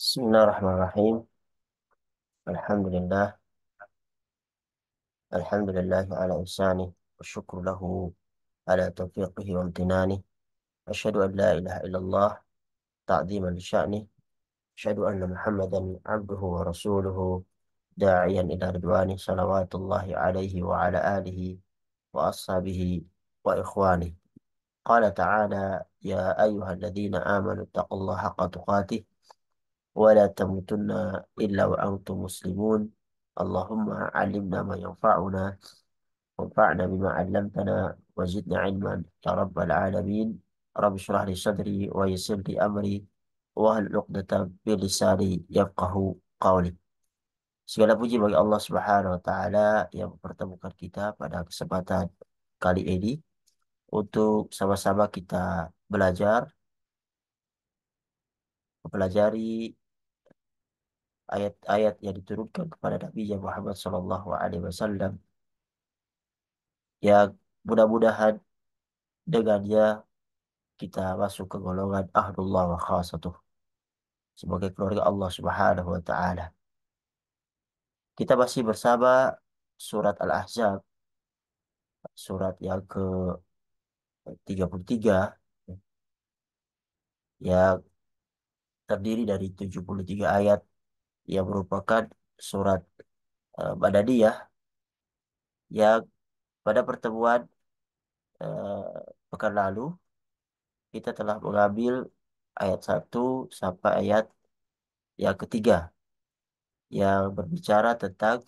بسم الله الرحمن الرحيم. الحمد لله. الحمد لله على إحسانه، والشكر له على توفيقه وامتنانه. أشهد أن لا إله إلا الله تعظيما لشأنه. أشهد أن محمدا عبده ورسوله داعيا إلى رضوانه، صلوات الله عليه وعلى آله وأصحابه وإخوانه. قال تعالى: يا أيها الذين آمنوا اتقوا الله حق تقاته ولا تموتن إلا وأنتم مسلمون. اللهم علمنا ما ينفعنا وانفعنا بما علمتنا وزدنا علما يا رب العالمين. رب اشرح لي صدري ويسر لي أمري واحلل عقدة من لساني يفقه قولي. Segala puji bagi Allah Subhanahu wa taala yang mempertemukan kita pada kesempatan kali ini untuk sama-sama kita belajar mempelajari ayat-ayat yang diturunkan kepada Nabi Muhammad SAW, yang mudah-mudahan dengannya kita masuk ke golongan ahlullah wa khasatuh sebagai keluarga Allah Subhanahu wa taala. Kita masih bersama surat Al-Ahzab, surat yang ke-33, yang terdiri dari 73 ayat, yang merupakan surat Madaniyah, yang pada pertemuan pekan lalu kita telah mengambil ayat 1 sampai ayat yang ketiga, yang berbicara tentang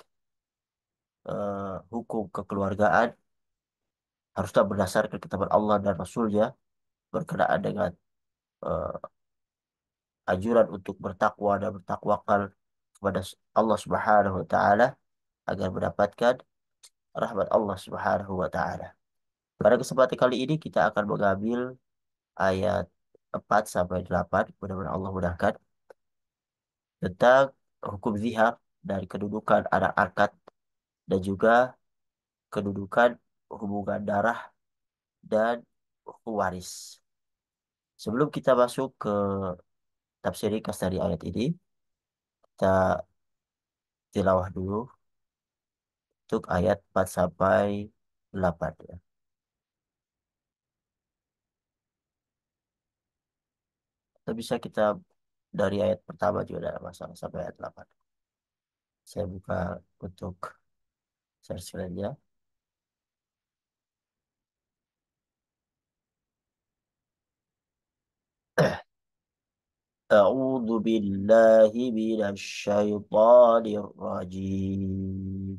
hukum kekeluargaan haruslah berdasarkan kitab Allah dan Rasulnya, berkenaan dengan eh, anjuran untuk bertakwa dan bertakwakal kepada Allah Subhanahu wa taala agar mendapatkan rahmat Allah Subhanahu wa taala. Pada kesempatan kali ini kita akan mengambil ayat 4 sampai 8, mudah-mudahan Allah mudahkan, tentang hukum zihar dari kedudukan anak angkat dan juga kedudukan hubungan darah dan hukum waris. Sebelum kita masuk ke tafsir ringkas dari ayat ini, kita tilawah dulu untuk ayat 4 sampai 8 ya. Atau bisa kita dari ayat pertama juga tidak ada masalah sampai ayat 8. Saya buka untuk share screen-nya. أعوذ بالله من الشيطان الرجيم.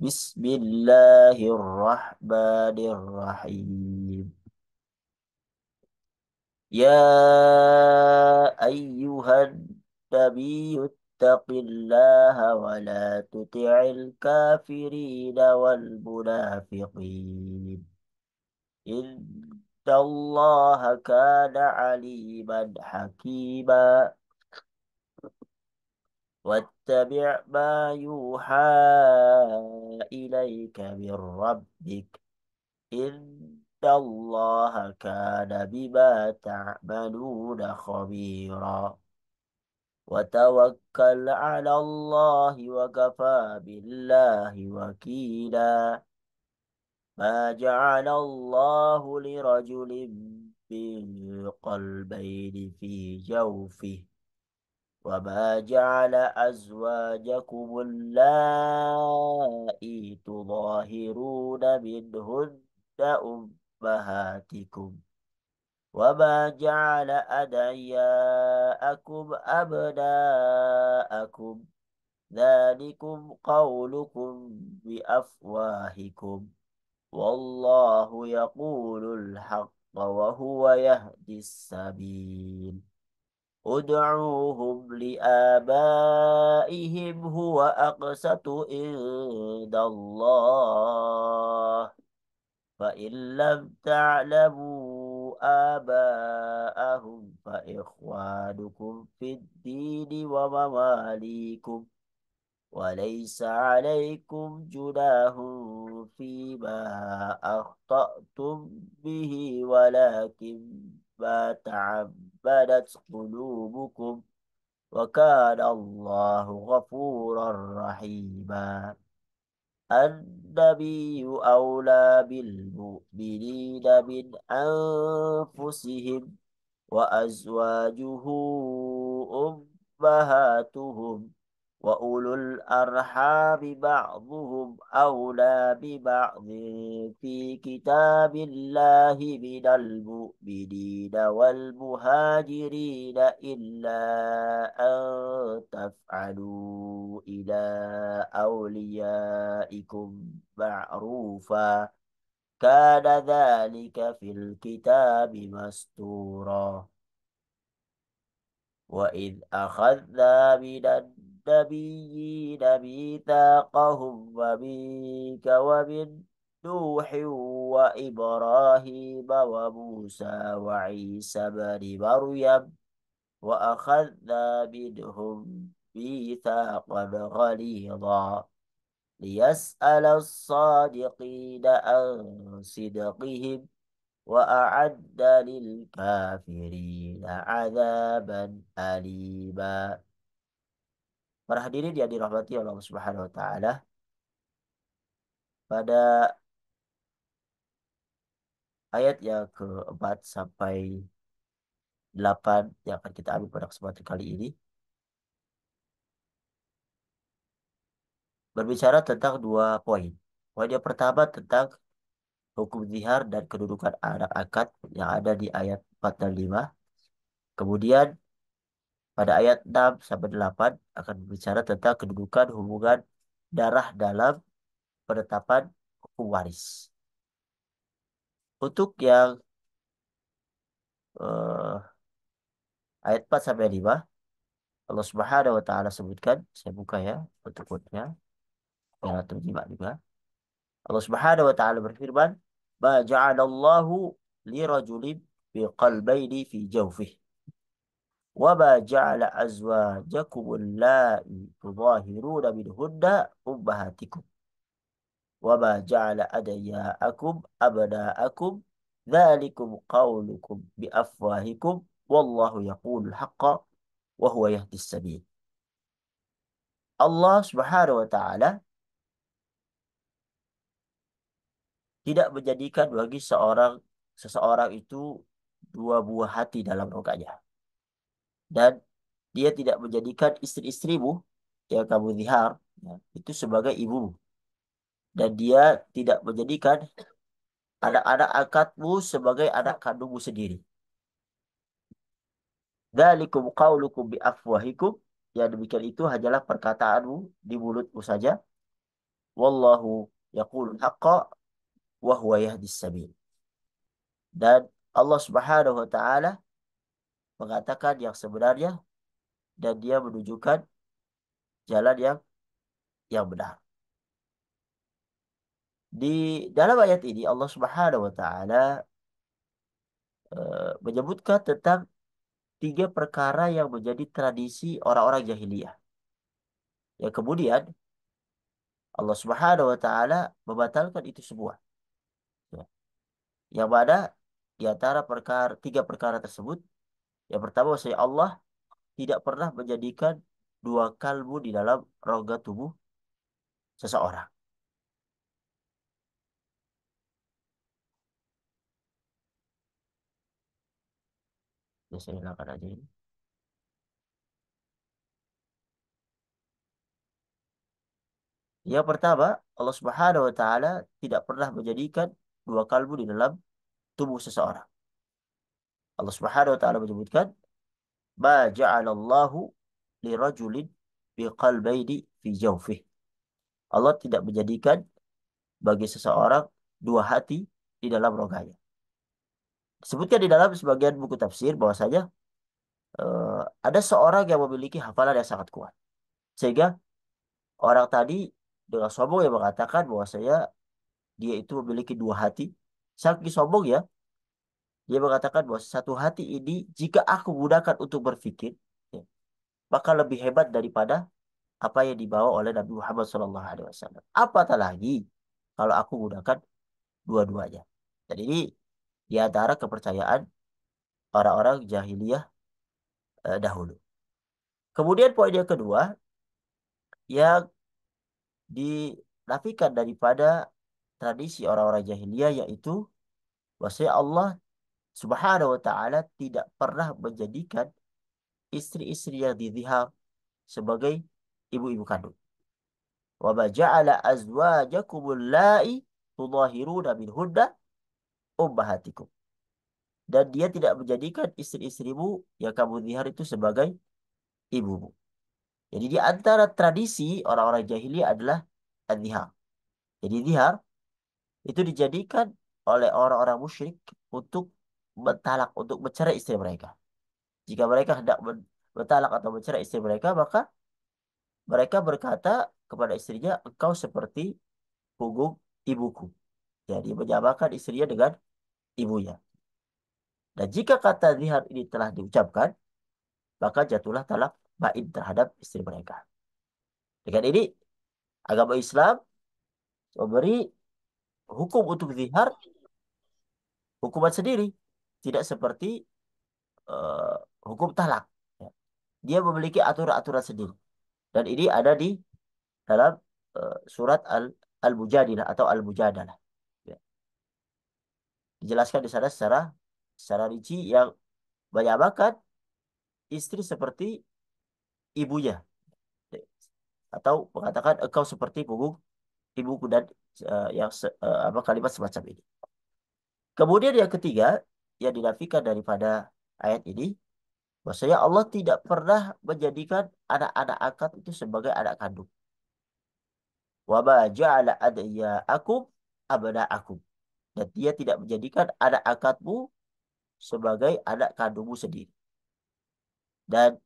بسم الله الرحمن الرحيم. يا أيها النبي اتق الله ولا تطع الكافرين والمنافقين، إن الله كان عليما حكيما. واتبع ما يوحى إليك من ربك، إن الله كان بما تعملون خبيرا. وتوكل على الله وكفى بالله وكيلا. ما جعل الله لرجل من قلبين في جوفه، وما جعل أزواجكم اللائي تظاهرون منهن أمهاتكم، وما جعل أدعياءكم أبناءكم، ذلكم قولكم بأفواهكم، والله يقول الحق وهو يهدي السبيل. ادعوهم لآبائهم هو أقسط عند الله، فإن لم تعلموا آباءهم فإخوانكم في الدين ومواليكم، وليس عليكم جناح فيما أخطأتم به ولكن ما تعمدت قلوبكم وكان الله غفورا رحيما. النبي أولى بالمؤمنين من أنفسهم وأزواجه أمهاتهم وأولو الأرحام بعضهم أولى ببعض في كتاب الله من المؤمنين والمهاجرين إلا أن تفعلوا إلى أوليائكم معروفا كان ذلك في الكتاب مسطورا. وإذ أخذنا من النبيين ميثاقهم ومنك ومن نوح وإبراهيم وموسى وعيسى بن مريم وأخذنا منهم ميثاقا غليظا ليسأل الصادقين عن صدقهم وأعد للكافرين عذابا أليما. Para hadirin yang dirahmati Allah Subhanahu wa taala, pada ayat yang keempat sampai 8 yang akan kita ambil pada kesempatan kali ini berbicara tentang dua poin. Poin yang pertama tentang hukum zihar dan kedudukan anak angkat yang ada di ayat 4 dan 5. Kemudian pada ayat 6 sampai 8 akan berbicara tentang kedudukan hubungan darah dalam penetapan hukum waris. Untuk yang eh, ayat 4 sampai 5, Allah Subhanahu wa taala sebutkan, saya buka ya untuk quote-nya, yang terjemah juga. Allah Subhanahu wa taala berfirman, "Ma ja'alallahu li rajulin fi qalbayni fi jawfihi wa ma ja'ala azwajakum allati tudahiruna minhunna ummahatikum." وما جعل أدعياءكم أبناءكم ذلكم قولكم بأفواهكم والله يقول الحق وهو يهدي السبيل. Allah Subhanahu wa taala tidak menjadikan bagi seseorang itu dua buah hati dalam roganya, dan dia tidak menjadikan istri-istrimu yang kamu zihar ya, itu sebagai ibumu, dan dia tidak menjadikan anak-anak angkatmu sebagai anak kandungmu sendiri. Dzalikum qaulukum bi afwahikum. Yang demikian itu hanyalah perkataanmu di mulutmu saja. Wallahu yaqulul haqqa wa huwa yahdis sabil. Dan Allah Subhanahu wa taala mengatakan yang sebenarnya dan dia menunjukkan jalan yang benar. Di dalam ayat ini Allah Subhanahu wa taala menyebutkan tentang tiga perkara yang menjadi tradisi orang-orang jahiliyah. Yang kemudian Allah Subhanahu wa taala membatalkan itu semua. Ya. Yang mana di antara tiga perkara tersebut, yang pertama saya Allah tidak pernah menjadikan dua kalbu di dalam rongga tubuh seseorang. Ya, saya nyalakan aja ini. Yang pertama, Allah Subhanahu wa taala tidak pernah menjadikan dua kalbu di dalam tubuh seseorang. Allah Subhanahu wa taala menyebutkan, "Ma ja'alallahu lirajulin biqalbaini fi jawfih." Allah tidak menjadikan bagi seseorang dua hati di dalam rogganya. Disebutkan di dalam sebagian buku tafsir bahwasanya ada seorang yang memiliki hafalan yang sangat kuat. Sehingga orang tadi dengan sombong yang mengatakan bahwasanya dia itu memiliki dua hati. Saking sombong ya, dia mengatakan bahwa satu hati ini jika aku gunakan untuk berpikir, ya, maka lebih hebat daripada apa yang dibawa oleh Nabi Muhammad SAW. Apatah lagi kalau aku gunakan dua-duanya. Dan ini di antara kepercayaan orang-orang jahiliyah dahulu. Kemudian poin yang kedua yang dinafikan daripada tradisi orang-orang jahiliyah, yaitu bahwasanya Allah Subhanahu wa taala tidak pernah menjadikan istri-istri yang dizihar sebagai ibu-ibu kandung. Wa ma ja'ala azwajakumul la'i tudahiruna minhunna ummahatikum. Dan dia tidak menjadikan istri-istrimu yang kamu zihar itu sebagai ibumu. Jadi di antara tradisi orang-orang jahiliyah adalah az-zihar. Jadi zihar itu dijadikan oleh orang-orang musyrik untuk mentalak, untuk mencerai istri mereka. Jika mereka hendak mentalak atau mencerai istri mereka, maka mereka berkata kepada istrinya, engkau seperti punggung ibuku. Jadi menyamakan istrinya dengan ibunya. Dan jika kata zihar ini telah diucapkan, maka jatuhlah talak bain terhadap istri mereka. Dengan ini, agama Islam memberi hukum untuk zihar hukuman sendiri. Tidak seperti eh, hukum talak. Ya. Dia memiliki aturan-aturan sendiri. Dan ini ada di dalam surat Al-Mujadilah atau Al-Mujadalah. Ya. Dijelaskan di sana secara rinci yang menyamakan istri seperti ibunya. Ya. Atau mengatakan engkau seperti punggung ibuku dan apa kalimat semacam ini. Kemudian yang ketiga yang dinafikan daripada ayat ini, bahwasanya Allah tidak pernah menjadikan anak-anak angkat itu sebagai anak kandung. Wa ma ja'ala adiyaakum abna'akum. Dan dia tidak menjadikan anak angkatmu sebagai anak kandungmu sendiri. Dan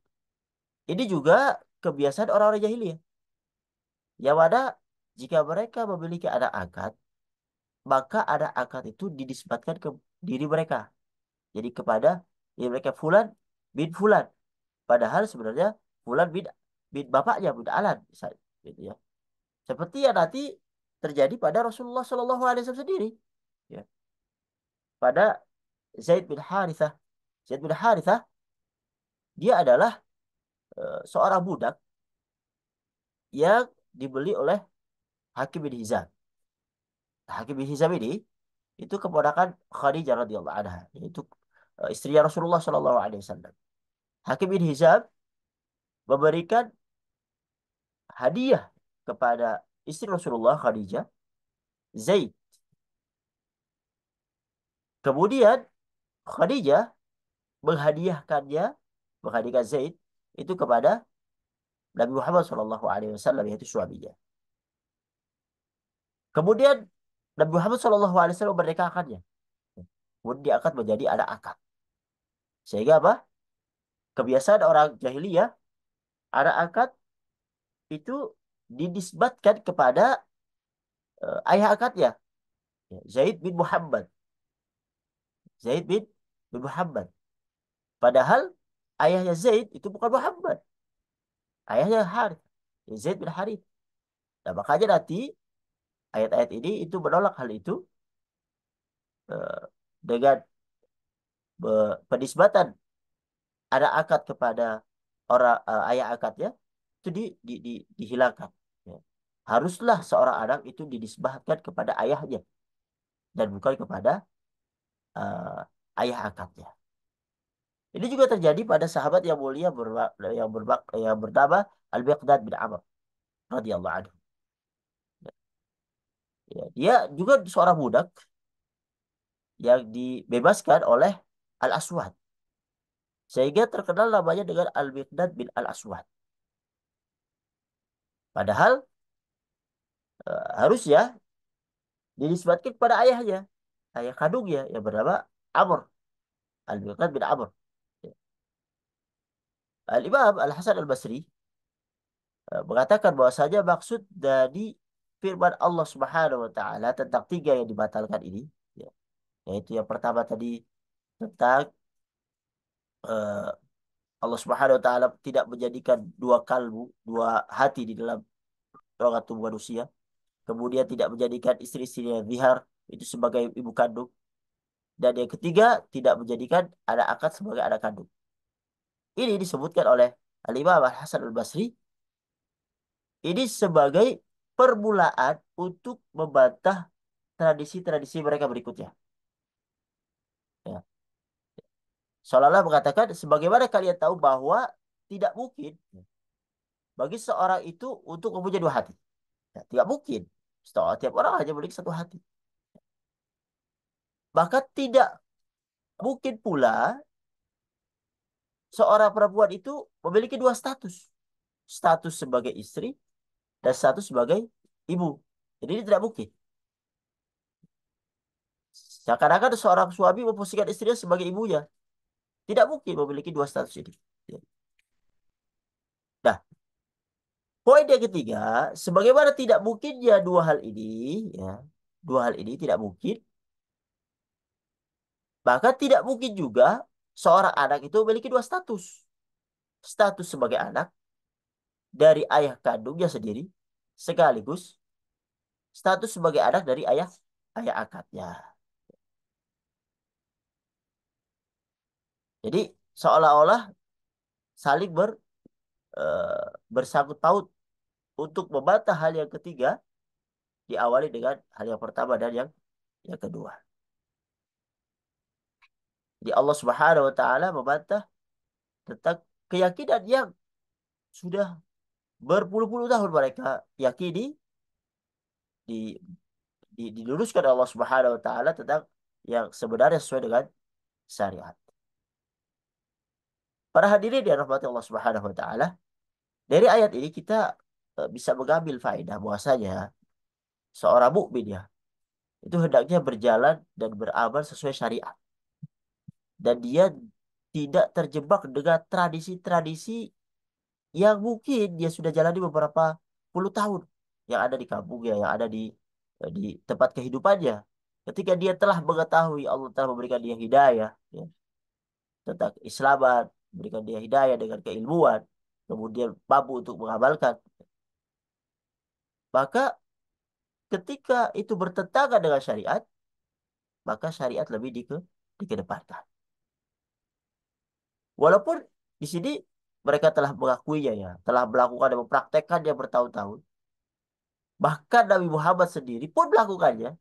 ini juga kebiasaan orang-orang jahiliyah. Yang mana jika mereka memiliki anak angkat, maka anak angkat itu dinisbatkan ke diri mereka. Jadi kepada diri mereka Fulan bin Fulan. Padahal sebenarnya Fulan bin bapaknya, bin Alan. Misalnya, gitu ya. Seperti yang nanti terjadi pada Rasulullah SAW sendiri. Ya. Pada Zaid bin Harithah. Zaid bin Harithah, dia adalah seorang budak yang dibeli oleh Hakim bin Hizam. Hakim bin Hizam ini itu keponakan Khadijah radhiyallahu anha, yaitu istri Rasulullah sallallahu alaihi wasallam. Hakim bin Hizam memberikan hadiah kepada istri Rasulullah Khadijah, Zaid. Kemudian Khadijah menghadiahkannya, menghadiahkan Zaid itu kepada Nabi Muhammad sallallahu alaihi wasallam, yaitu suaminya. Kemudian Nabi Muhammad sallallahu alaihi wasallam merdekakannya. Kemudian diangkat menjadi anak angkat. Sehingga apa? Kebiasaan orang jahiliyah, anak angkat itu dinisbatkan kepada ayah angkatnya, ya, Zaid bin Muhammad. Zaid bin Muhammad. Padahal ayahnya Zaid itu bukan Muhammad. Ayahnya Harith. Ya, Zaid bin Harith. Nah, makanya nanti ayat-ayat ini itu menolak hal itu eh, dengan penisbatan anak angkat kepada orang ayah angkatnya itu dihilangkan. Ya. Haruslah seorang anak itu dinisbahkan kepada ayahnya dan bukan kepada eh, ayah angkatnya. Ini juga terjadi pada sahabat yang mulia yang bernama Al-Miqdad bin Amr radhiyallahu anhu. Ya, dia juga seorang budak yang dibebaskan oleh Al-Aswad. Sehingga terkenal namanya dengan Al-Miqdad bin Al-Aswad. Padahal harusnya dinisbatkan kepada ayahnya, ayah kandungnya yang bernama Amr, Al-Miqdad bin Amr. Ya. Al-Imam Al-Hasan Al-Basri mengatakan bahwasanya maksud dari firman Allah Subhanahu wa taala tentang tiga yang dibatalkan ini, ya, yaitu yang pertama tadi tentang eh, Allah Subhanahu wa taala tidak menjadikan dua kalbu, dua hati di dalam rongga tubuh manusia. Kemudian tidak menjadikan istri-istrinya zihar itu sebagai ibu kandung. Dan yang ketiga, tidak menjadikan anak angkat sebagai anak kandung. Ini disebutkan oleh Al-Imam Al-Hasan Al-Basri. Ini sebagai permulaan untuk membantah tradisi-tradisi mereka berikutnya. Ya. Seolah-olah mengatakan, sebagaimana kalian tahu bahwa tidak mungkin bagi seorang itu untuk mempunyai dua hati. Ya, tidak mungkin. Setiap orang hanya memiliki satu hati. Maka tidak mungkin pula seorang perempuan itu memiliki dua status. Status sebagai istri dan status sebagai ibu. Jadi ini tidak mungkin. Seakan-akan seorang suami memposisikan istrinya sebagai ibunya. Tidak mungkin memiliki dua status ini. Ya. Nah, poin yang ketiga, sebagaimana tidak mungkinnya dua hal ini, ya, dua hal ini tidak mungkin, maka tidak mungkin juga seorang anak itu memiliki dua status. Status sebagai anak dari ayah kandungnya sendiri, sekaligus status sebagai anak dari ayah ayah angkatnya. Jadi seolah-olah saling bersangkut paut untuk membantah hal yang ketiga diawali dengan hal yang pertama dan yang kedua. Jadi Allah Subhanahu wa taala membantah tentang keyakinan yang sudah berpuluh-puluh tahun mereka yakini di, diluruskan oleh Allah Subhanahu wa taala tentang yang sebenarnya sesuai dengan syariat. Para hadirin yang rahmati Allah Subhanahu wa taala, dari ayat ini kita bisa mengambil faedah bahwasanya seorang mukmin ya itu hendaknya berjalan dan beramal sesuai syariat dan dia tidak terjebak dengan tradisi-tradisi yang mungkin dia sudah jalani beberapa puluh tahun yang ada di kampungnya, yang ada di tempat kehidupannya. Ketika dia telah mengetahui Allah telah memberikan dia hidayah ya, tentang Islaman, memberikan dia hidayah dengan keilmuan, kemudian mampu untuk mengamalkan, maka ketika itu bertentangan dengan syariat, maka syariat lebih dikedepankan. Walaupun di sini mereka telah mengakuinya ya, telah melakukan dan mempraktekkannya bertahun-tahun. Bahkan Nabi Muhammad sendiri pun melakukannya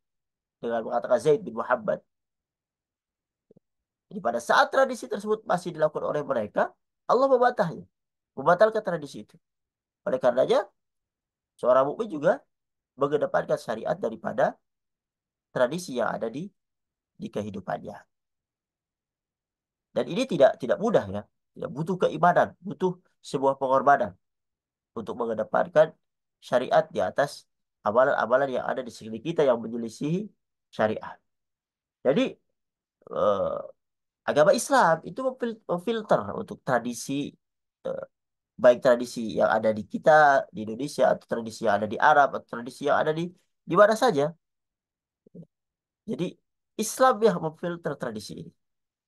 dengan mengatakan Zaid bin Muhammad. Jadi pada saat tradisi tersebut masih dilakukan oleh mereka, Allah membatahnya, membatalkan tradisi itu. Oleh karenanya, seorang mukmin juga mengedepankan syariat daripada tradisi yang ada di kehidupannya. Dan ini tidak mudah ya, tidak butuh keimanan, butuh sebuah pengorbanan untuk mengedepankan syariat di atas amalan-amalan yang ada di sekeliling kita yang menyelisihi syariat. Jadi eh, agama Islam itu memfilter untuk tradisi eh, baik tradisi yang ada di kita di Indonesia atau tradisi yang ada di Arab atau tradisi yang ada di mana saja. Jadi Islam yang memfilter tradisi ini,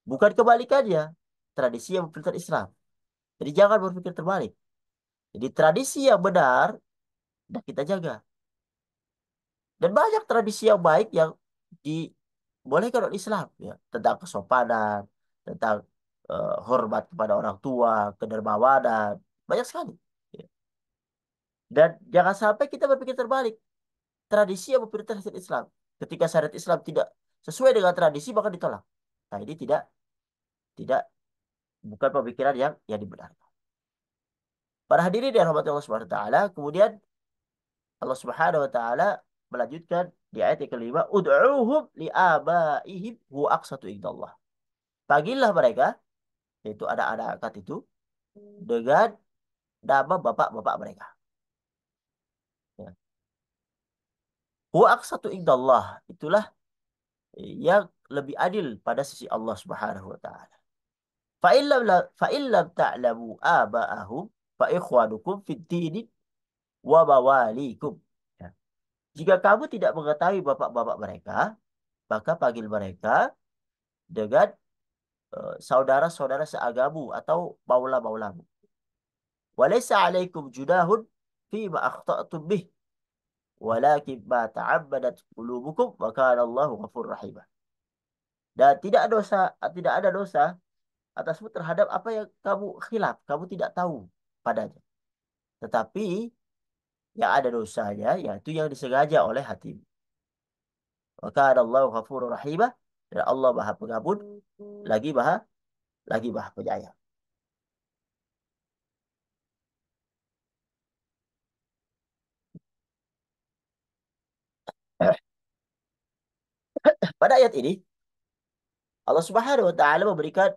bukan kebalikannya. Tradisi yang memfilter Islam. Jadi jangan berpikir terbalik. Jadi tradisi yang benar dan kita jaga. Dan banyak tradisi yang baik yang dibolehkan oleh Islam ya, tentang kesopanan, tentang hormat kepada orang tua, kedermawanan, banyak sekali. Ya. Dan jangan sampai kita berpikir terbalik. Tradisi yang memprioritaskan syariat Islam. Ketika syariat Islam tidak sesuai dengan tradisi maka ditolak. Nah, ini tidak bukan pemikiran yang dibenarkan. Para hadirin yang rahmati Allah Subhanahu wa taala, kemudian Allah Subhanahu wa taala melanjutkan di ayat yang kelima, ud'uhum li'abaihim huwa aqsatu indallah. Panggillah mereka, yaitu ada anak angkat itu, dengan nama bapak-bapak mereka. Ya. Huwa aqsatu indallah. Itulah yang lebih adil pada sisi Allah Subhanahu wa taala. Fa'illam ta'lamu aba'ahum fa ikhwanukum fid dini wa mawalikum. Ya. Jika kamu tidak mengetahui bapak-bapak mereka, maka panggil mereka dengan saudara-saudara seagamu atau maula-maulamu. Walaysa alaikum junahun fima akhta'tum bih, walakin ma ta'ammadat qulubukum wa kana Allahu ghafurur rahim. Dan tidak ada dosa atasmu terhadap apa yang kamu khilaf, kamu tidak tahu padanya. Tetapi yang ada dosanya yaitu yang disengaja oleh hatimu. Wa kana Allahu ghafurur rahim. Dan Allah Maha Pengampun lagi Maha Penyayang. Pada ayat ini Allah Subhanahu wa taala memberikan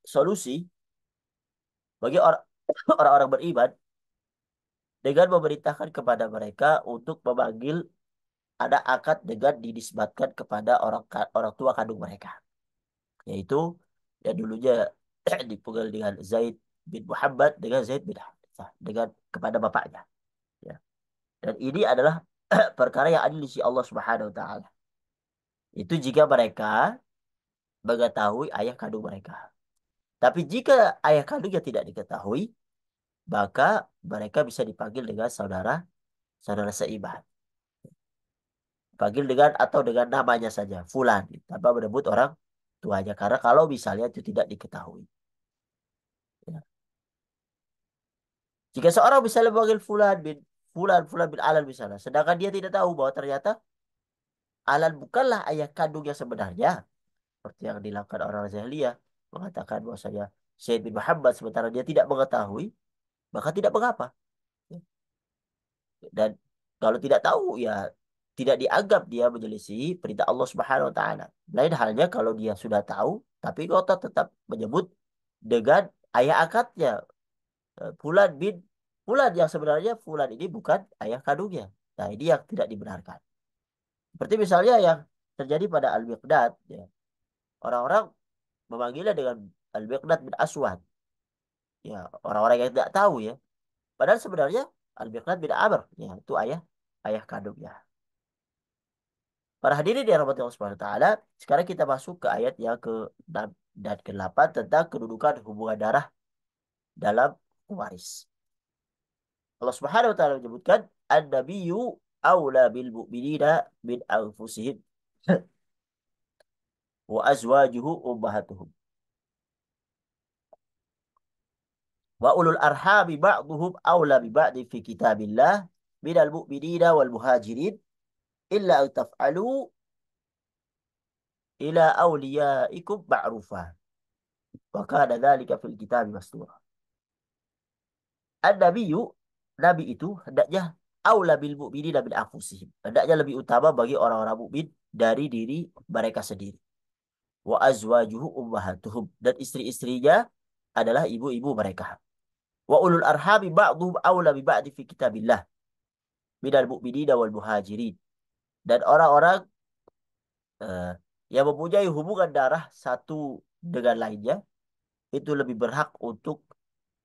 solusi bagi orang-orang beriman dengan memerintahkan kepada mereka untuk memanggil ada akad dengan dinisbatkan kepada orang tua kandung mereka, yaitu yang dulunya dipanggil dengan Zaid bin Muhammad dengan Zaid bin Harithah dengan kepada bapaknya, ya. Dan ini adalah perkara yang adil di sisi Allah Subhanahu wa taala. Itu jika mereka mengetahui ayah kandung mereka. Tapi jika ayah kandungnya tidak diketahui, maka mereka bisa dipanggil dengan saudara seiman. Panggil dengan atau dengan namanya saja, Fulan, tanpa menyebut orang tuanya. Karena kalau misalnya itu tidak diketahui. Ya. Jika seorang misalnya memanggil Fulan bin Alan misalnya, sedangkan dia tidak tahu bahwa ternyata Alan bukanlah ayah kandung yang sebenarnya, seperti yang dilakukan orang jahiliyah, mengatakan bahwasanya Syed bin Muhammad sementara dia tidak mengetahui, maka tidak mengapa. Ya. Dan kalau tidak tahu ya tidak dianggap dia menyelisih perintah Allah Subhanahu wa taala. Lain halnya kalau dia sudah tahu tapi ngotot tetap menyebut dengan ayah akadnya, Fulan bin Fulan, yang sebenarnya Fulan ini bukan ayah kandungnya. Nah, ini yang tidak dibenarkan. Seperti misalnya yang terjadi pada Al-Miqdad, ya. Orang-orang memanggilnya dengan Al-Miqdad bin Aswad. Ya, orang-orang yang tidak tahu ya. Padahal sebenarnya Al-Miqdad bin Amr, ya, itu ayah kandungnya. Para hadirin yang rahmati Allah Subhanahu wa taala, sekarang kita masuk ke ayat yang ke-6 dan ke-8 tentang kedudukan hubungan darah dalam waris. Allah Subhanahu wa taala menyebutkan an-nabiyyu aula bil mu'minina min anfusihim wa azwajuhu ummahatuhum wa ulul arhami ba'duhum aula bi ba'din fi kitabillah minal mu'minina wal muhajirin illa an taf'alu ila awliyaikum ma'rufa wa kana dzalika fil kitabi mastura. An-nabiyyu, nabi itu hendaknya aula bil mu'minina min anfusihim. Hendaknya lebih utama bagi orang-orang mukmin dari diri mereka sendiri. Wa azwajuhu ummahatuhum, dan istri-istrinya adalah ibu-ibu mereka. Wa ulul arhami ba'dhum aula bi ba'di fi kitabillah minal mu'minina wal muhajirin. Dan orang-orang eh, yang mempunyai hubungan darah satu dengan lainnya itu lebih berhak untuk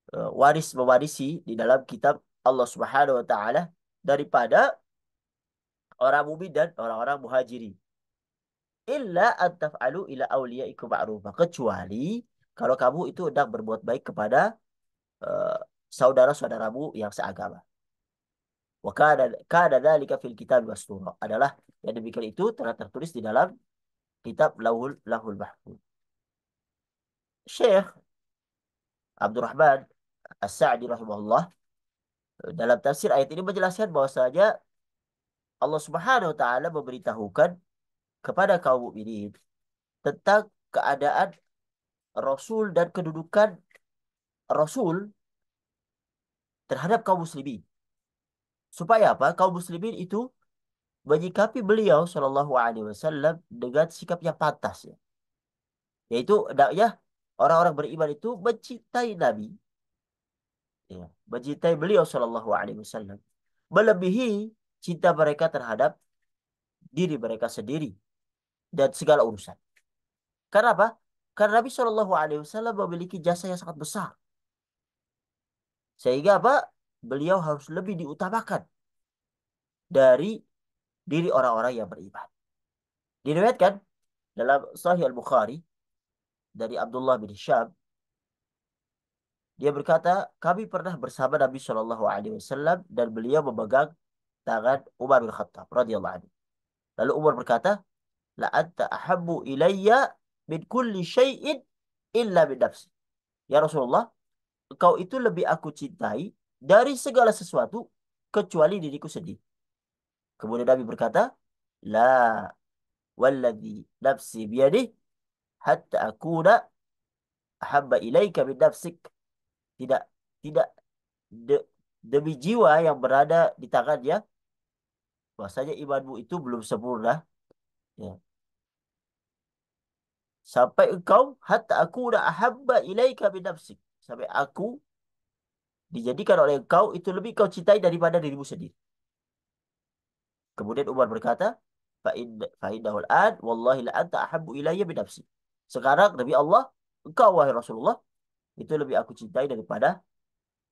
mewarisi di dalam kitab Allah Subhanahu wa taala daripada orang mukmin dan orang-orang muhajirin. Illa an taf'alu ila awliyaikum ma'rufa, kecuali kalau kamu itu hendak berbuat baik kepada eh, saudara-saudaramu yang seagama. Wa kana dzalika fil kitab mastura, adalah yang demikian itu telah tertulis di dalam kitab Lauhul Mahfuz. Syekh Abdurrahman As-Sa'di rahimahullah dalam tafsir ayat ini menjelaskan bahwasanya Allah Subhanahu wa taala memberitahukan kepada kaum mukminin tentang keadaan Rasul dan kedudukan Rasul terhadap kaum muslimin. Supaya apa? Kaum muslimin itu menyikapi beliau Shallallahu Alaihi Wasallam dengan sikap yang pantas, ya. Yaitu hendaknya orang-orang beriman itu mencintai Nabi, ya, mencintai beliau Shallallahu Alaihi Wasallam melebihi cinta mereka terhadap diri mereka sendiri dan segala urusan. Karena apa? Karena Nabi Shallallahu Alaihi Wasallam memiliki jasa yang sangat besar, sehingga apa? Beliau harus lebih diutamakan dari diri orang-orang yang beriman. Diriwayatkan dalam Sahih Al-Bukhari dari Abdullah bin Syam, dia berkata, kami pernah bersama Nabi Shallallahu Alaihi Wasallam dan beliau memegang tangan Umar bin Khattab radhiyallahu anhu. Lalu Umar berkata, la anta ahabbu ilayya min kulli syai'in illa min nafsi. Ya Rasulullah, engkau itu lebih aku cintai dari segala sesuatu kecuali diriku sendiri. Kemudian Nabi berkata, la walladhi nafsi biyadih hatta akuna ahabba ilaika min nafsik. Tidak, tidak de, demi jiwa yang berada di tangannya, bahwasanya imanmu itu belum sempurna, ya. Sampai engkau hatta aku udah ahabba ilaika min nafsik. Sampai aku dijadikan oleh engkau itu lebih kau cintai daripada dirimu sendiri. Kemudian Umar berkata, fa'innahul an wallahi la anta ahabbu ilayya min nafsi. Sekarang demi Allah, engkau wahai Rasulullah itu lebih aku cintai daripada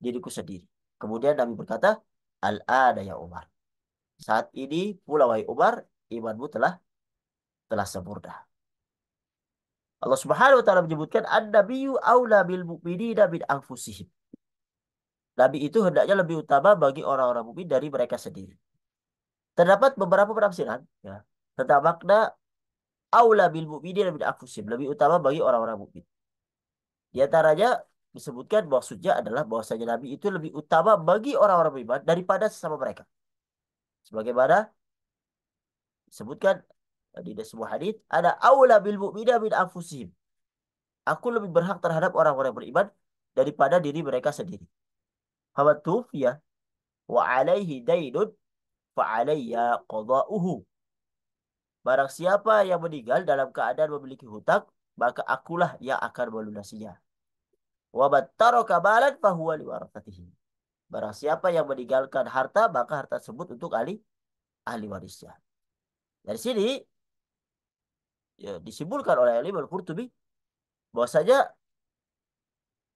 diriku sendiri. Kemudian Nabi berkata, al-ana ya Umar. Saat ini pula wahai Umar, imanmu telah sempurna. Allah Subhanahu wa taala menyebutkan an-nabiyyu aula bil mu'minina min anfusihim. Nabi itu hendaknya lebih utama bagi orang-orang mukmin dari mereka sendiri. Terdapat beberapa penafsiran, ya, tentang makna aula bil mu'minina min anfusihim, lebih utama bagi orang-orang mukmin. Di antaranya disebutkan maksudnya adalah bahwasanya Nabi itu lebih utama bagi orang-orang beriman daripada sesama mereka. Sebagaimana disebutkan di sebuah hadis, ada aula bil mu'minina min anfusihim. Aku lebih berhak terhadap orang-orang beriman daripada diri mereka sendiri. Faman tufiya wa alaihi dainun fa alayya qada'uhu. Barang siapa yang meninggal dalam keadaan memiliki hutang, maka akulah yang akan melunasinya. Wa man taraka malan fa huwa liwarathatihi. Barang siapa yang meninggalkan harta, maka harta tersebut untuk ahli warisnya. Dari sini ya, disimpulkan oleh Imam Al-Qurtubi bahwasanya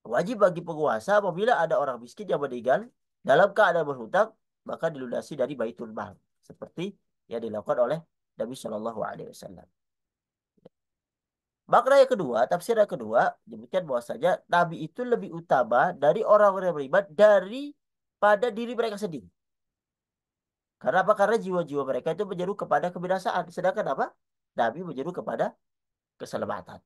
wajib bagi penguasa apabila ada orang miskin yang meninggal dalam keadaan berhutang, maka dilunasi dari baitul mal, seperti yang dilakukan oleh Nabi Shallallahu Alaihi Wasallam. Makna yang kedua, tafsir yang kedua, menyebutkan bahwasanya Nabi itu lebih utama dari orang-orang yang beriman daripada diri mereka sendiri. Karena apa? Karena jiwa-jiwa mereka itu menyeru kepada kebinasaan. Sedangkan apa? Nabi menyeru kepada keselamatan.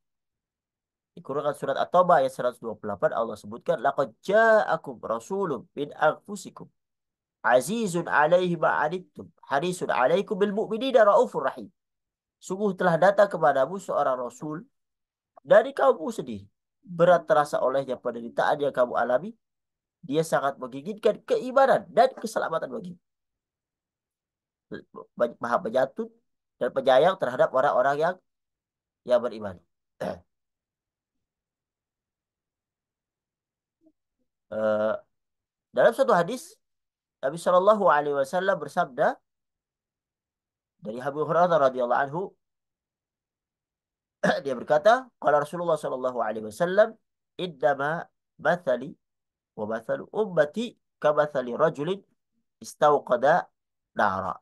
Di Quran surat At-Taubah ayat 128 Allah sebutkan, laqad ja'akum rasulun min anfusikum azizun 'alaihi ma 'anittum harisun 'alaikum bil mu'minina raufur rahim. Sungguh telah datang kepadamu seorang rasul dari kaummu sendiri. Berat terasa olehnya penderitaan yang kamu alami. Dia sangat menginginkan keimanan dan keselamatan bagimu. Maha penyantun dan penyayang terhadap orang-orang yang beriman. Eh, dalam satu hadis Nabi Shallallahu Alaihi Wasallam bersabda dari Abu Hurairah radhiyallahu anhu, dia berkata, kalau Rasulullah Shallallahu Alaihi Wasallam, "Innama mathali wa mathalu ummati kamathali rajulin istauqada nara.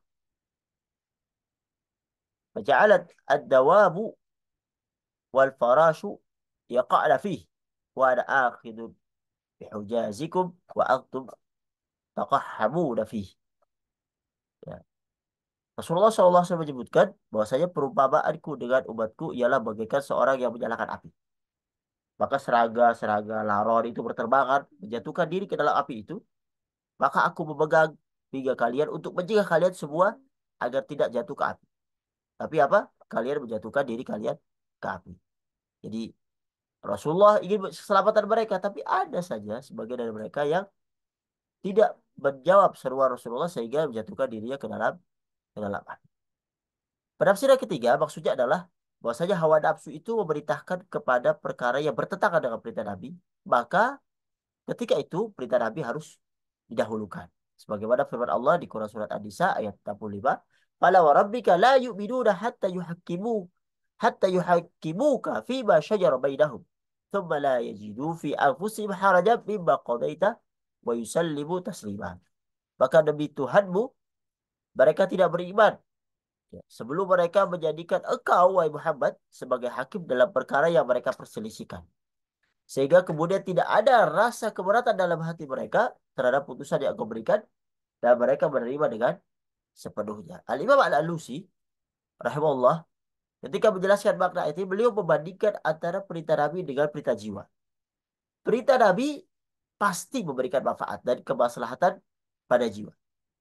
Faja'alat ad-dawabu wal farashu yaqa'na fihi wa ana akhidun bihujazikum wa antum taqahhamuna fihi." Ya. Rasulullah SAW menyebutkan bahwasanya perumpamaanku dengan umatku ialah bagaikan seorang yang menyalakan api. Maka seraga-seraga laron itu berterbangan, menjatuhkan diri ke dalam api itu. Maka aku memegang pinggang kalian untuk mencegah kalian semua agar tidak jatuh ke api. Tapi apa? Kalian menjatuhkan diri kalian ke api. Jadi Rasulullah ingin keselamatan mereka, tapi ada saja sebagian dari mereka yang tidak menjawab seruan Rasulullah sehingga menjatuhkan dirinya ke dalam api. Penafsiran ketiga maksudnya adalah bahwasanya hawa nafsu itu memerintahkan kepada perkara yang bertentangan dengan perintah Nabi, maka ketika itu perintah Nabi harus didahulukan. Sebagaimana firman Allah di Quran surat An-Nisa ayat 65, "Fala wa rabbika la yu'minuna hatta yuhakkimuka fima syajara bainahum, thumma la yajidu fi anfusihim harajan mimma qadaita wa yusallimu taslima." Maka demi Tuhanmu, mereka tidak beriman Ya, sebelum mereka menjadikan engkau, wahai Muhammad, sebagai hakim dalam perkara yang mereka perselisihkan. Sehingga kemudian tidak ada rasa keberatan dalam hati mereka terhadap putusan yang engkau berikan, dan mereka menerima dengan sepenuhnya. Al-Imam Al-Alusi, rahimahullah, ketika menjelaskan makna itu, beliau membandingkan antara perintah Nabi dengan perintah jiwa. Perintah Nabi pasti memberikan manfaat dan kemaslahatan pada jiwa.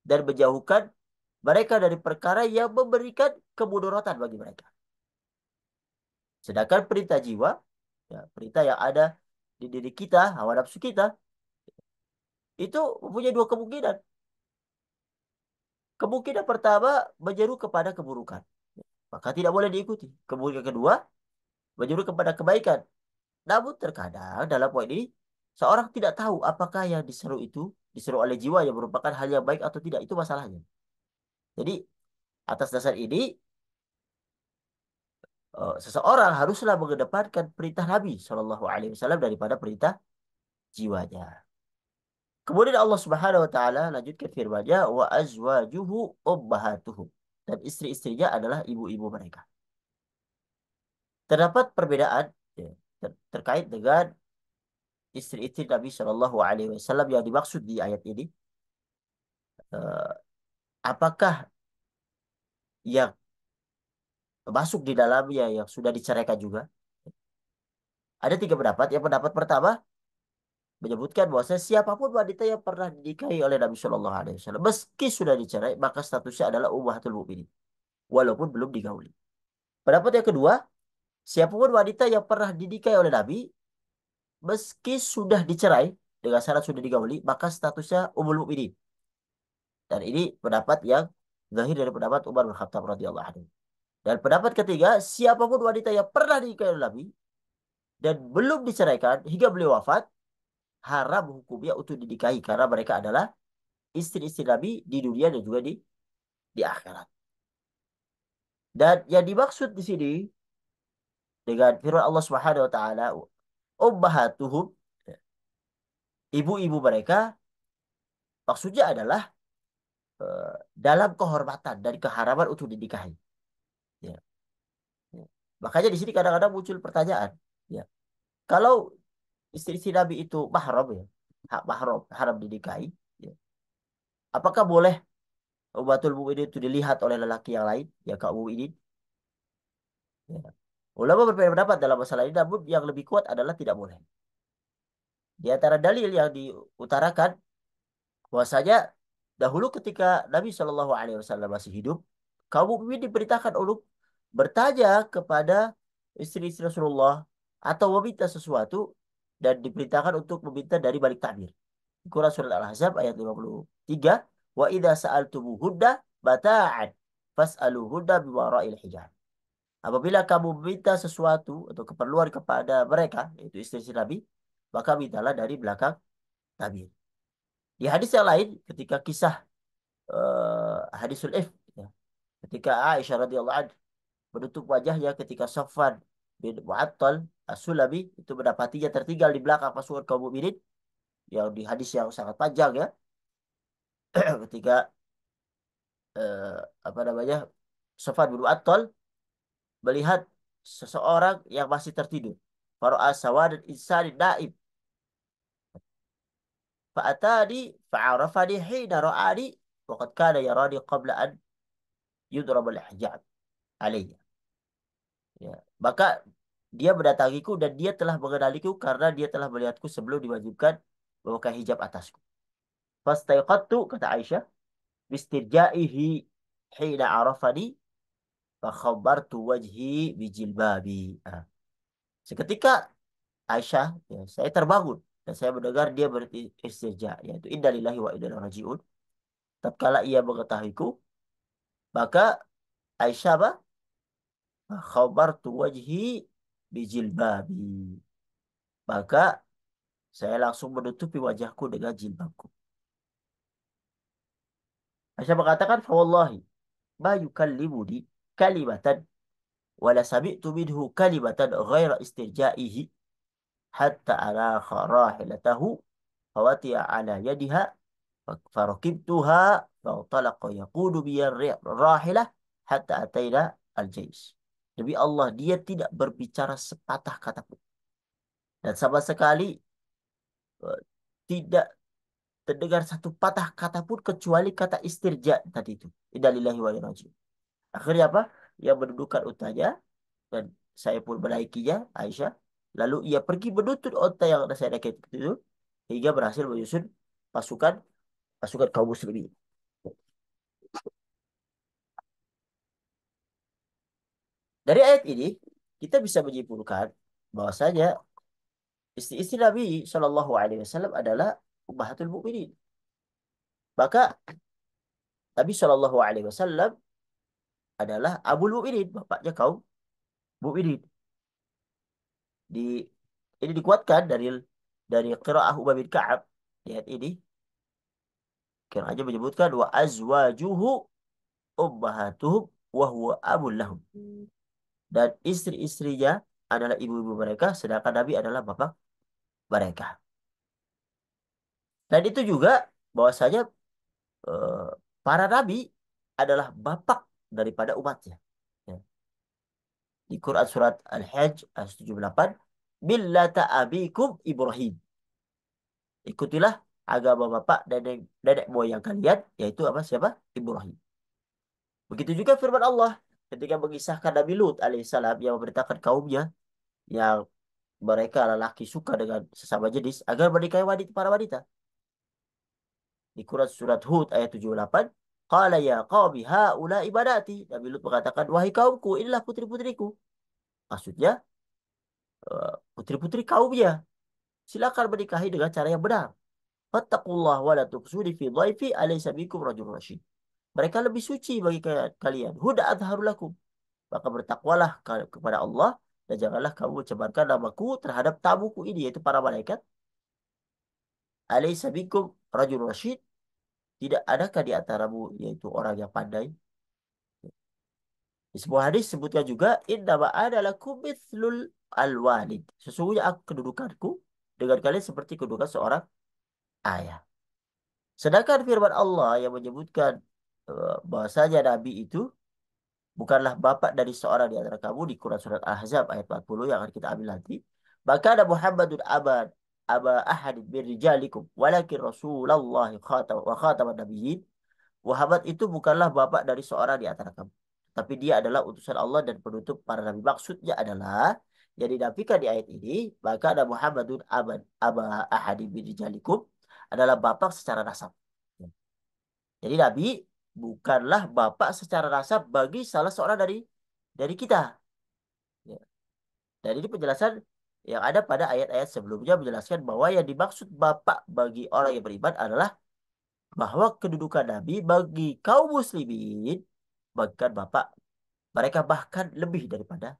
Dan menjauhkan mereka dari perkara yang memberikan kemudaratan bagi mereka. Sedangkan perintah jiwa, ya, perintah yang ada di diri kita, hawa nafsu kita, itu mempunyai dua kemungkinan. Kemungkinan pertama, menyeru kepada keburukan. Maka tidak boleh diikuti. Kemungkinan kedua, menyeru kepada kebaikan. Namun terkadang dalam poin ini, seorang tidak tahu apakah yang diseru oleh jiwa yang merupakan hal yang baik atau tidak. Itu masalahnya. Jadi, atas dasar ini, seseorang haruslah mengedepankan perintah Nabi Shallallahu Alaihi Wasallam daripada perintah jiwanya. Kemudian Allah Subhanahu Wa Taala lanjutkan firman-Nya, wa azwajuhu ummahatuhum, dan istri-istrinya adalah ibu-ibu mereka. Terdapat perbedaan, ya, terkait dengan istri-istri Nabi Shallallahu Alaihi Wasallam yang dimaksud di ayat ini. Eh, apakah yang masuk di dalamnya yang sudah diceraikan juga? Ada tiga pendapat. Yang pendapat pertama menyebutkan bahwa siapapun wanita yang pernah dinikahi oleh Nabi Shallallahu Alaihi Wasallam, meski sudah dicerai, maka statusnya adalah ummahatul mukminin, walaupun belum digauli. Pendapat yang kedua, siapapun wanita yang pernah dinikahi oleh Nabi, meski sudah dicerai dengan syarat sudah digauli, maka statusnya ummul mukminin. Dan ini pendapat yang zahir dari pendapat Umar bin Khattab radhiyallahu anhu. Dan pendapat ketiga, siapapun wanita yang pernah dinikahi oleh Nabi dan belum diceraikan hingga beliau wafat, haram hukumnya untuk dinikahi karena mereka adalah istri-istri Nabi di dunia dan juga di akhirat. Dan yang dimaksud di sini dengan firman Allah Subhanahu wa taala, ummahatuhum, ibu-ibu mereka, maksudnya adalah dalam kehormatan dan keharaman untuk dinikahi. Ya. Ya. Makanya di sini kadang-kadang muncul pertanyaan, ya, kalau istri-istri Nabi itu mahram, ya, hak mahram, haram dinikahi, ya, apakah boleh Ummatul Mukminin itu dilihat oleh lelaki yang lain, ya kaum mukminin? Ya. Ulama berbeda pendapat dalam masalah ini, namun yang lebih kuat adalah tidak boleh. Di antara dalil yang diutarakan bahwasanya dahulu ketika Nabi Shallallahu Alaihi Wasallam masih hidup, kaum mukminin diperintahkan untuk bertanya kepada istri-istri Rasulullah atau meminta sesuatu, dan diperintahkan untuk meminta dari balik takbir. Quran surat Al-Ahzab ayat 53, wa idza sa'altumuhunna mata'an fas'aluhunna biwara'il hijab. Apabila kamu minta sesuatu atau keperluan kepada mereka, yaitu istri-istri Nabi, maka mintalah dari belakang tabir. Di hadis yang lain, ketika kisah hadisul if, ya, ketika Aisyah radhiyallahu anha menutup wajahnya ketika Safwan bin Mu'attal As-Sulami itu mendapatinya tertinggal di belakang pasukan kaum mukminin, yang di hadis yang sangat panjang, ya, ketika eh, apa namanya, Safwan bin Mu'attal melihat seseorang yang masih tertidur. Fara'a sawadan insani naib. Fa'atani fa'arafani hina ra'ani waqad kana yarani qabla an yudrab al-hijab alayya. Ya. Maka dia mendatangiku dan dia telah mengenaliku karena dia telah melihatku sebelum diwajibkan memakai hijab atasku. Fastaiqadtu, kata Aisyah, bistirja'ihi hina arafani fa khabartu wajhi bijilbabi. Ah. Seketika Aisyah, ya, saya terbangun dan saya mendengar dia beristirja, yaitu inna lillahi wa inna ilaihi rajiun. Tatkala ia mengetahuiku, maka Aisyah apa? Khabartu wajhi bijilbabi. Maka saya langsung menutupi wajahku dengan jilbabku. Aisyah mengatakan, "Fawallahi ma yukallimuni kalimatan wala sami'tu minhu kalimatan ghaira istirja'ihi hatta anakha rahilatahu fawati'a ala yadiha farakibtuha فانطلق يقود بي الراحلة hatta ataina al-jais. Demi Allah, dia tidak berbicara sepatah kata pun. Dan sama sekali eh, tidak terdengar satu patah kata pun kecuali kata istirja tadi itu. Inna lillahi wa inna ilaihi raji'un. Akhirnya apa? Ia menundukkan untanya dan saya pun menaikinya, Aisyah. Lalu ia pergi menuntut onta yang saya naiki itu hingga berhasil menyusun pasukan pasukan kaum muslimin. Dari ayat ini kita bisa menyimpulkan bahwasanya istri-istri Nabi Shallallahu Alaihi Wasallam adalah ummahatul mukminin. Maka Nabi Shallallahu Alaihi Wasallam adalah abul mukminin, bapaknya kaum mukminin. Di ini dikuatkan dari qiraah Ubay bin Ka'ab di ayat ini. Qiraahnya menyebutkan wa azwajuhu ummahatuhum wa huwa abul lahum. Dan istri-istrinya adalah ibu-ibu mereka, sedangkan Nabi adalah bapak mereka. Dan itu juga bahwasanya eh, para nabi adalah bapak daripada umatnya. Ya. Di Quran surat Al-Hajj ayat 78, millata abikum Ibrahim. Ikutilah agama bapak dan nenek moyang kalian, yaitu apa? Siapa? Ibrahim. Begitu juga firman Allah ketika mengisahkan Nabi Lut alaihissalam yang memerintahkan kaumnya yang mereka lelaki suka dengan sesama jenis agar menikahi wanita para wanita. Di Quran surat Hud ayat 78, qala ya qaumi haula ibadati. Nabi Lut mengatakan, wahai kaumku, inilah putri-putriku. Maksudnya putri-putri kaumnya. Silakan menikahi dengan cara yang benar. Fattaqullah wa la tuqsudi fi dhaifi alaysa bikum rajul rasyid. Mereka lebih suci bagi kalian. Huda adharu lakum. Maka bertakwalah kepada Allah dan janganlah kamu mencemarkan namaku terhadap tamuku ini, yaitu para malaikat. Alaysa bikum rajul rasyid. Tidak adakah di antaramu yaitu orang yang pandai? Di sebuah hadis sebutkan juga innama adalah kumithlul alwalid. Sesungguhnya kedudukanku dengan kalian seperti kedudukan seorang ayah. Sedangkan firman Allah yang menyebutkan bahwasanya Nabi itu bukanlah bapak dari seorang di antara kamu di Quran surat Al-Ahzab ayat 40 yang akan kita ambil nanti. Maka ada Muhammadun aba ahadin min rijalikum walakin Rasulullah khataman nabiyyin. Muhammad itu bukanlah bapak dari seorang di antara kamu. Tapi dia adalah utusan Allah dan penutup para nabi. Maksudnya adalah yang dinafikan di ayat ini, maka ada Muhammadun aba ahadi bin rijalikum adalah bapak secara nasab. Jadi Nabi bukanlah bapak secara nasab bagi salah seorang dari kita. Ya. Dan ini penjelasan yang ada pada ayat-ayat sebelumnya menjelaskan bahwa yang dimaksud bapak bagi orang yang beriman adalah bahwa kedudukan Nabi bagi kaum muslimin bahkan bapak mereka bahkan lebih daripada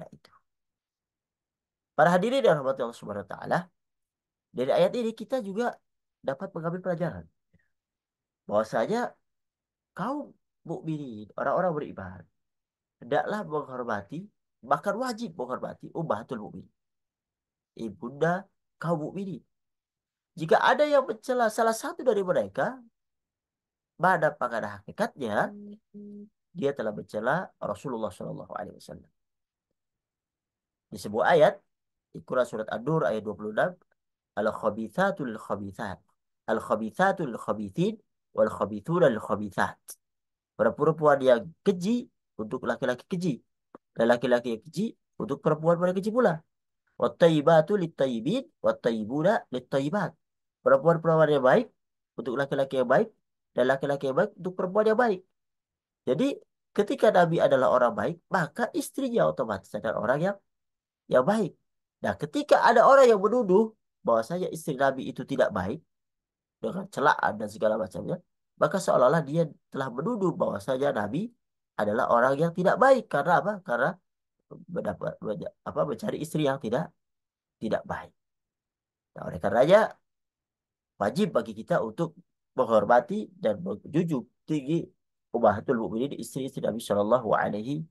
itu. Para hadirin yang rahmati Allah Subhanahu wa taala, dari ayat ini kita juga dapat mengambil pelajaran bahwasanya kaum mukminin, orang-orang beriman, hendaklah menghormati bahkan wajib menghormati ummahatul mukminin, ibunda kaum mukminin. Jika ada yang mencela salah satu dari mereka, pada hakikatnya dia telah mencela Rasulullah Shallallahu Alaihi Wasallam. Di sebuah ayat di Quran surat Ad-Dur ayat 26, al-khabithatu lil-khabithat, al-khabithatu lil-khabithin, wal-khabithuna lil-khabithat. Perempuan yang keji untuk laki-laki keji dan laki-laki yang keji untuk perempuan keji pula. Wat-tayyibatu lit-tayyibin, wat-tayyibuna lit-tayyibat. Perempuan-perempuan yang baik untuk laki-laki yang baik dan laki-laki yang baik untuk perempuan yang baik. Jadi ketika Nabi adalah orang baik, maka istrinya otomatis adalah orang yang baik. Nah, ketika ada orang yang menuduh bahwasanya istri Nabi itu tidak baik dengan celaan dan segala macamnya, maka seolah-olah dia telah menuduh bahwasanya Nabi adalah orang yang tidak baik karena apa? Karena mencari istri yang tidak baik. Nah, oleh karenanya wajib bagi kita untuk menghormati dan menjunjung tinggi ummahatul mukminin istri-istri Nabi Shallallahu Alaihi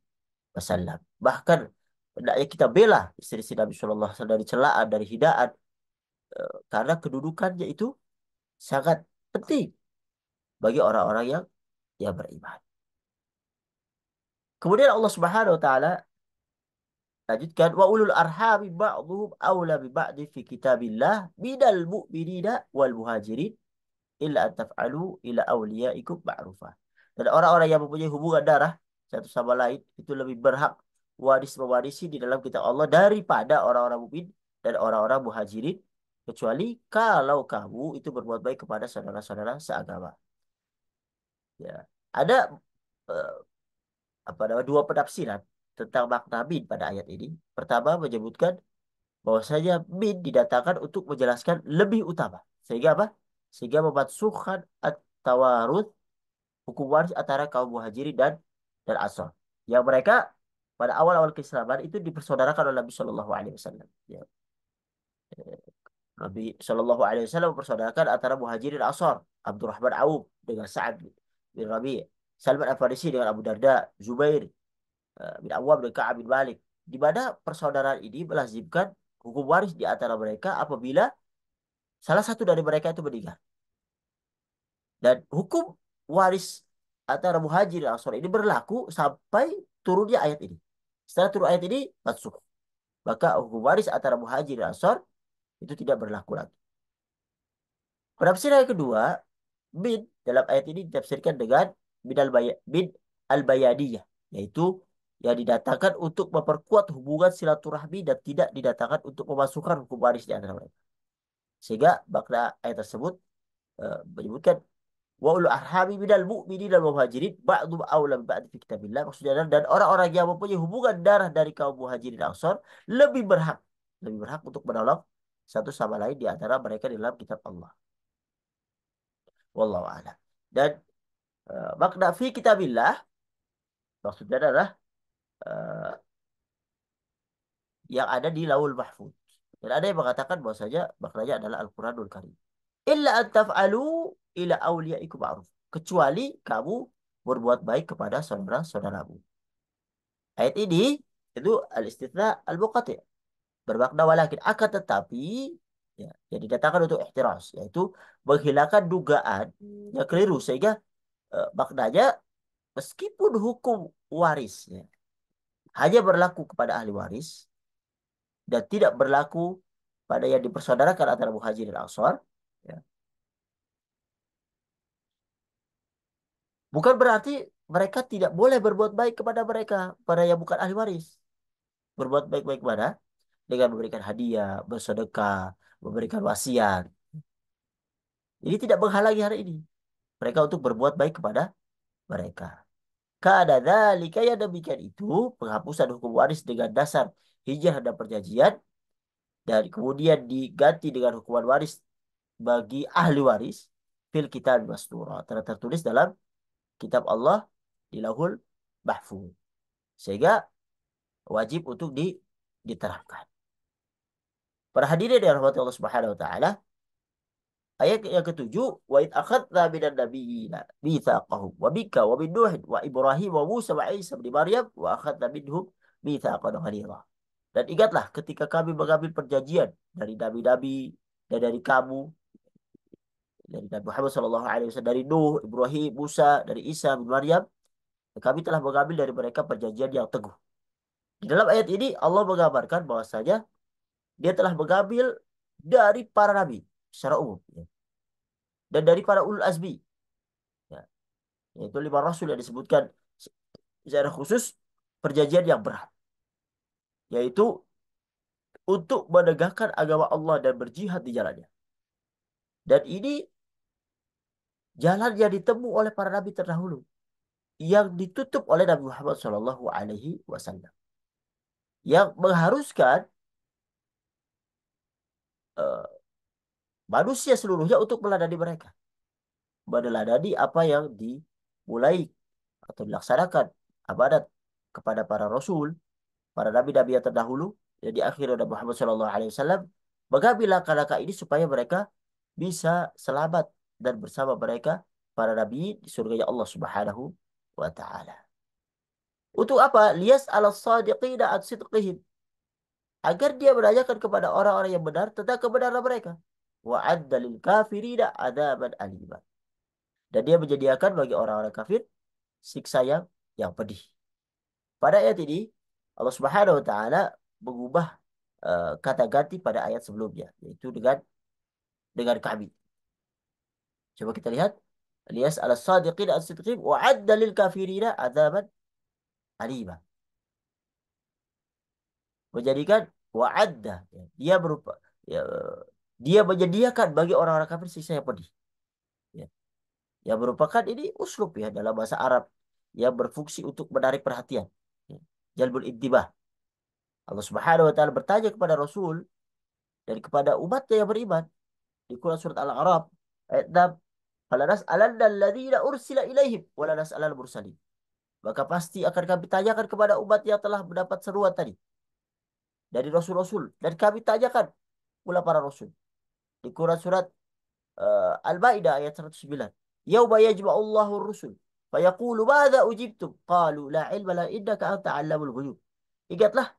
Wasallam. Bahkan hendaknya kita bela istri-istri Nabi Shallallahu Alaihi Wasallam dari celaan, dari hidaan, karena kedudukannya itu sangat penting bagi orang-orang yang beriman. Kemudian Allah Subhanahu wa taala lanjutkan wa ulul arhami ba'dhum aula bi ba'di fi kitabillah bidal mu'minina wal muhajirin illa an taf'alu ila awliyaikum ma'rufah. Dan orang-orang yang mempunyai hubungan darah satu sama lain itu lebih berhak waris mewarisi di dalam kitab Allah daripada orang-orang mukmin dan orang-orang muhajirin kecuali kalau kamu itu berbuat baik kepada saudara-saudara seagama. Ya. Ada eh, apa namanya dua penafsiran tentang makna bin pada ayat ini. Pertama menyebutkan bahwasanya bin didatangkan untuk menjelaskan lebih utama. Sehingga apa? Sehingga memansuhkan at-tawarut hukum waris antara kaum muhajirin dan Ansor. Yang mereka pada awal-awal keislaman itu dipersaudarakan oleh Nabi Shallallahu Alaihi Wasallam. Ya. Nabi Shallallahu Alaihi Wasallam mempersaudarakan antara muhajirin dan Ansor. Abdurrahman Auf dengan Sa'ad bin Rabi, Salman Al-Farisi dengan Abu Darda, Zubair bin Awwam dan Ka'ab bin Malik. Di mana persaudaraan ini melazimkan hukum waris di antara mereka apabila salah satu dari mereka itu meninggal. Dan hukum waris antara muhajir dan ansor ini berlaku sampai turunnya ayat ini. Setelah turun ayat ini, mansuh. Maka hukum waris antara muhajir dan ansor itu tidak berlaku lagi. Penafsiran yang kedua, bin dalam ayat ini ditafsirkan dengan bin al-bayadiyah, yaitu yang didatangkan untuk memperkuat hubungan silaturahmi dan tidak didatangkan untuk memasukkan hukum waris di antara mereka. Sehingga makna ayat tersebut menyebutkan wa ulul arhami minal mu'minin dan muhajirin ba'dhum aula bi ba'd fi kitabillah. Maksudnya adalah dan orang-orang yang mempunyai hubungan darah dari kaum muhajirin dan ansor lebih berhak untuk menolong satu sama lain di antara mereka di dalam kitab Allah. Wallahu a'lam. Dan makna fi kitabillah maksudnya adalah eh, yang ada di Lauhul Mahfuz. Dan ada yang mengatakan bahwasanya maknanya adalah Al-Qur'anul Karim. Illa an taf'alu ila awliyaikum ma'ruf. Kecuali kamu berbuat baik kepada saudara-saudaramu. Ayat ini itu al-istithna al-muqati'. Bermakna walakin akan tetapi ya, yang didatangkan untuk ihtiras yaitu menghilangkan dugaan yang keliru sehingga maknanya meskipun hukum waris ya, hanya berlaku kepada ahli waris dan tidak berlaku pada yang dipersaudarakan antara muhajir dan ansar ya, bukan berarti mereka tidak boleh berbuat baik kepada mereka pada yang bukan ahli waris. Berbuat baik-baik mana? Dengan memberikan hadiah, bersedekah, memberikan wasiat. Ini tidak menghalangi hari ini mereka untuk berbuat baik kepada mereka. Karena dzalika ya demikian itu penghapusan hukum waris dengan dasar hijrah dan perjanjian dan kemudian diganti dengan hukuman waris bagi ahli waris fil kitab mastura telah tertulis dalam kitab Allah di Lauhul Mahfuz. Sehingga wajib untuk diterapkan. Para hadirin yang rahmati Allah Subhanahu wa taala, ayat yang ketujuh, wa id akhadna minan nabiyina mitsaqahum wa bika wa min Nuh wa Ibrahim wa Musa wa Isa bin Maryam wa akhadna minhum mitsaqan ghalidha. Dan ingatlah ketika kami mengambil perjanjian dari nabi-nabi dan dari kamu, dari Nabi Muhammad SAW, dari Nuh, Ibrahim, Musa, dari Isa bin Maryam, kami telah mengambil dari mereka perjanjian yang teguh. Di dalam ayat ini Allah menggambarkan bahwasanya dia telah mengambil dari para nabi secara umum ya. Dan dari para ulul azmi ya. Yaitu 5 rasul yang disebutkan secara khusus perjanjian yang berat yaitu untuk menegakkan agama Allah dan berjihad di jalannya. Dan ini jalan yang ditempuh oleh para nabi terdahulu yang ditutup oleh Nabi Muhammad SAW yang mengharuskan eh, manusia seluruhnya untuk meladani mereka, meneladani apa yang dimulai atau dilaksanakan amanat kepada para rasul, para nabi-nabi yang terdahulu, yang diakhiri oleh Muhammad SAW, mengambil langkah-langkah ini supaya mereka bisa selamat dan bersama mereka para nabi di surganya Allah Subhanahu wa taala. Untuk apa? Liyas ala sadiqina an sidqihim. Agar dia menanyakan kepada orang-orang yang benar tentang kebenaran mereka. Wa adda lil kafirina adzaban alima. Dan dia menyediakan bagi orang-orang kafir siksa yang pedih. Pada ayat ini Allah Subhanahu wa taala mengubah kata ganti pada ayat sebelumnya, yaitu dengan kami. Coba kita lihat. Lias ala sadiqin as-sidqin wa adda lil kafirina adzaban alima. Menjadikan wa'adda, ya, dia berupa, ya, dia menyediakan bagi orang-orang kafir siksa yang pedih, ya. Yang merupakan ini uslub ya dalam bahasa Arab yang berfungsi untuk menarik perhatian, ya. Jalbul intibah. Allah Subhanahu wa taala bertanya kepada Rasul dan kepada umatnya yang beriman di Quran surat Al-A'raf ayat 6, "Falanas'alanna alladziina ursila ilaihim wa lanas'alal mursalin." Maka pasti akan kami tanyakan kepada umat yang telah mendapat seruan tadi dari rasul-rasul, dan kami tanyakan pula para rasul. Di Quran surat Al-Maidah ayat 109. Yauma yajma'ullahu ar-rusul fayaqulu madza ujibtum qalu la ilma la innaka anta 'allamul ghuyub. Ingatlah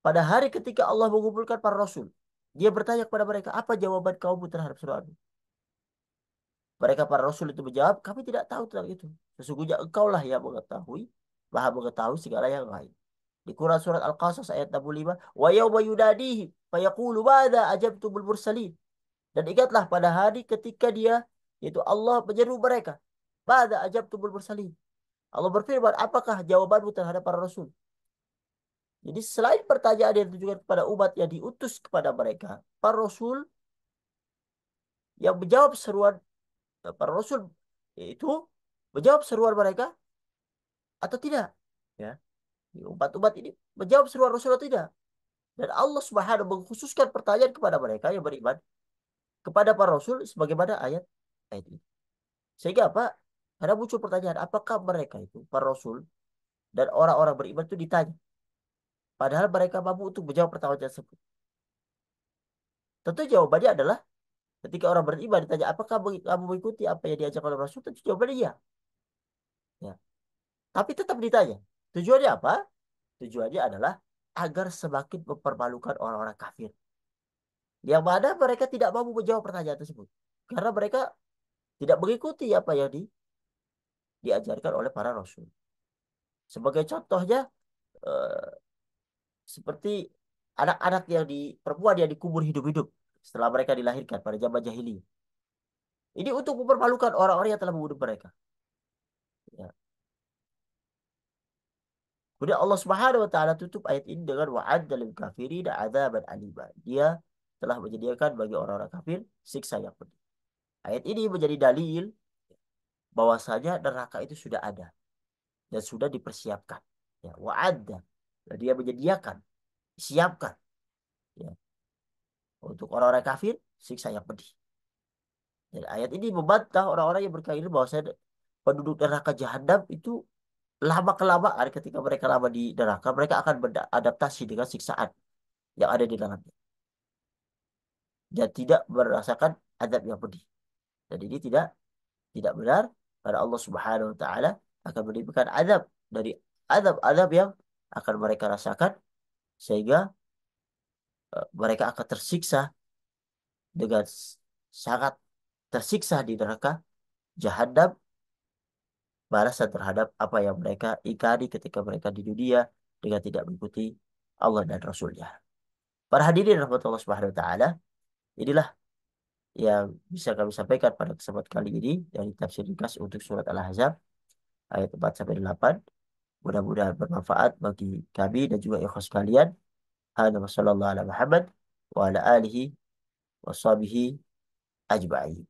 pada hari ketika Allah mengumpulkan para rasul. Dia bertanya kepada mereka, apa jawaban kamu terhadap seruanmu? Mereka para rasul itu menjawab, kami tidak tahu tentang itu. Sesungguhnya engkaulah yang mengetahui, maha mengetahui segala yang lain. Di Quran surat Al-Qasas ayat 65, wa yauma yunadihim fayaqulu madza ajabtumul mursalin. Dan ingatlah pada hari ketika dia, yaitu Allah menyeru mereka. Bada ajabtumul mursalin. Allah berfirman, apakah jawabanmu terhadap para rasul? Jadi selain pertanyaan yang ditujukan kepada umat yang diutus kepada mereka, para rasul yang menjawab seruan, para rasul itu menjawab seruan mereka atau tidak? Ya, umat-umat ini menjawab seruan rasul atau tidak? Dan Allah Subhanahu mengkhususkan pertanyaan kepada mereka yang beriman kepada para rasul sebagaimana ayat ini. Sehingga apa? Karena muncul pertanyaan, apakah mereka itu, para rasul dan orang-orang beriman itu ditanya. Padahal mereka mampu untuk menjawab pertanyaan tersebut. Tentu jawabannya adalah ketika orang beriman ditanya, apakah kamu mengikuti apa yang diajarkan oleh Rasul? Tentu jawabannya iya. Ya. Tapi tetap ditanya. Tujuannya apa? Tujuannya adalah agar semakin mempermalukan orang-orang kafir. Yang mana mereka tidak mampu menjawab pertanyaan tersebut. Karena mereka tidak mengikuti apa yang diajarkan oleh para Rasul. Sebagai contohnya, eh, seperti anak-anak yang perempuan yang dikubur hidup-hidup setelah mereka dilahirkan pada zaman jahiliyah. Ini untuk mempermalukan orang-orang yang telah membunuh mereka. Ya. Kemudian Allah Subhanahu wa taala tutup ayat ini dengan wa'adda lil kafirin adzaban alima. Dia telah menyediakan bagi orang-orang kafir siksa yang pedih. Ayat ini menjadi dalil bahwasanya neraka itu sudah ada dan sudah dipersiapkan. Ya, wa'adda. Dan dia menyediakan, siapkan, ya, untuk orang-orang kafir siksa yang pedih. Dan ayat ini membantah orang-orang yang berkaitan bahwa penduduk neraka jahanam itu lama kelamaan ketika mereka lama di neraka, mereka akan beradaptasi dengan siksaan yang ada di dalamnya dan tidak merasakan azab yang pedih. Dan ini tidak benar, karena Allah Subhanahu wa taala akan menimpakan azab dari azab-azab yang akan mereka rasakan, sehingga mereka akan tersiksa dengan sangat tersiksa di neraka jahanam, balasan terhadap apa yang mereka ingkari ketika mereka di dunia dengan tidak mengikuti Allah dan Rasulnya. Para hadirin rahmatullah subhanahu wa ta'ala, inilah yang bisa kami sampaikan pada kesempatan kali ini dari tafsir ringkas untuk surat Al-Ahzab ayat 4 sampai 8. Mudah-mudahan bermanfaat bagi kami dan juga ikhwas sekalian. Hada wa sallallahu ala Muhammad wa ala alihi wa sahbihi ajma'in.